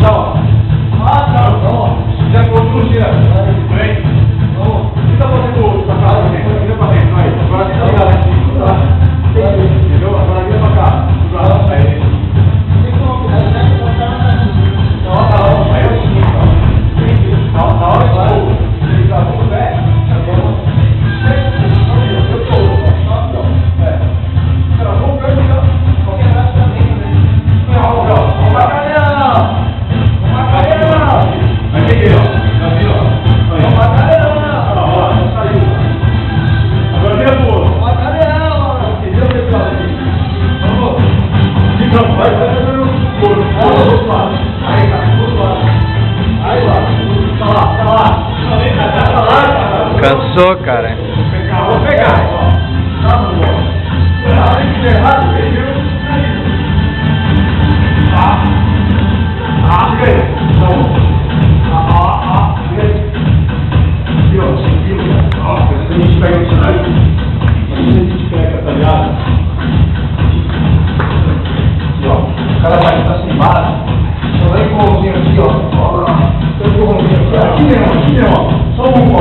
Não. Ah, não. Não. Já colocou, tira. Vem. Não. Tenta fazer o outro pra cá, vira pra dentro. Aí. Agora tenta ligar lá em cima, tá? Entendeu? Agora vira pra cá. Aí. Aí é o seguinte, ó. Na hora que ele tá com o pé, Cansou, cara? Vou pegar. Tá bom. O cara vai estar sem base, só vai com o mãozinho aqui, ó. Tem um mãozinho aqui, aqui mesmo, ó. Só um, ó.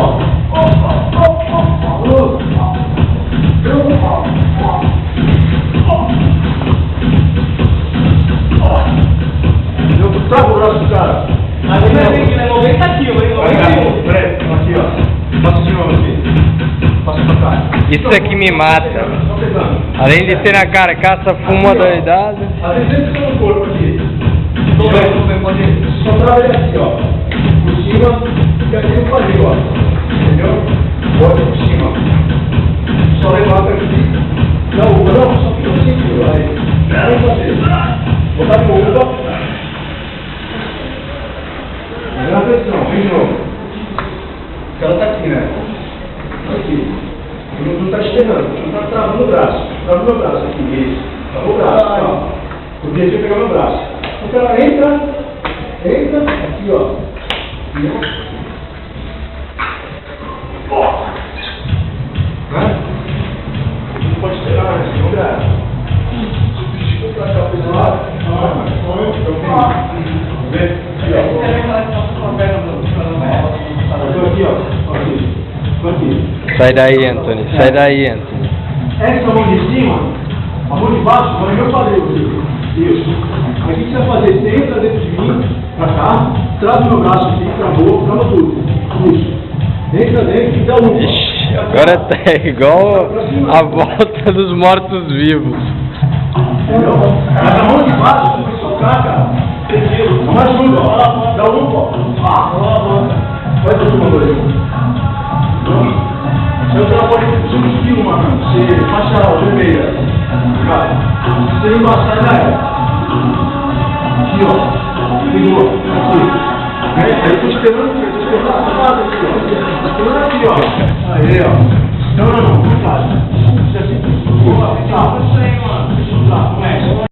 Eu trago o braço do cara. Mas ele vai ter que levar 90 quilos, hein? Peraí, aqui, ó. Passa de novo aqui. Passa pra cá. Isso aqui me mata. Além de ter na carcaça fuma doidado. Às vezes ele fica no corpo aqui. Só trava ele aqui, ó. Por cima, e aqui no quadril, ó. Entendeu? Bota por cima. Só levanta aqui. Não, só fica assim, filho. Aí. Vamos fazer. Botar de novo. Melhor atenção, vem de novo. O cara tá aqui, né? Aqui. Não tá esperando, não tá travando o braço. Trava o meu braço aqui, isso. Trava o braço, ó. Porque deixa eu pegar meu braço. O cara entra, aqui, ó. Né? Não pode esperar, né? Senão grave. Deixa eu pra cá, pessoal. Vamos ver? Aqui, ó. Aqui. Sai daí, Anthony. Sai daí, Anthony. Essa mão de cima, a mão de baixo, vai meu quadril. Isso. Aí o que você vai fazer? Você entra dentro de mim, pra cá, traz o meu braço aqui, travou, trava tudo. Isso. Entra dentro e dá um. Ixi, agora tá igual a volta dos mortos-vivos. Entendeu? Mas a mão de baixo, você vai socar, cara. Não ajuda, ó. Dá um, ó. Vai todo mundo aí. Eu trabalho com 5 quilos, mano. Você faixa vermelha. Cara, se você embaçar, já é. Aqui, ó. Ligou. Aqui. Aí eu tô esperando a tomada aqui, ó. Tô esperando aqui, ó. Aí, ó. Não, não, não. Não faz. Você assim. Boa, tá. Isso aí, mano. Tá, começa.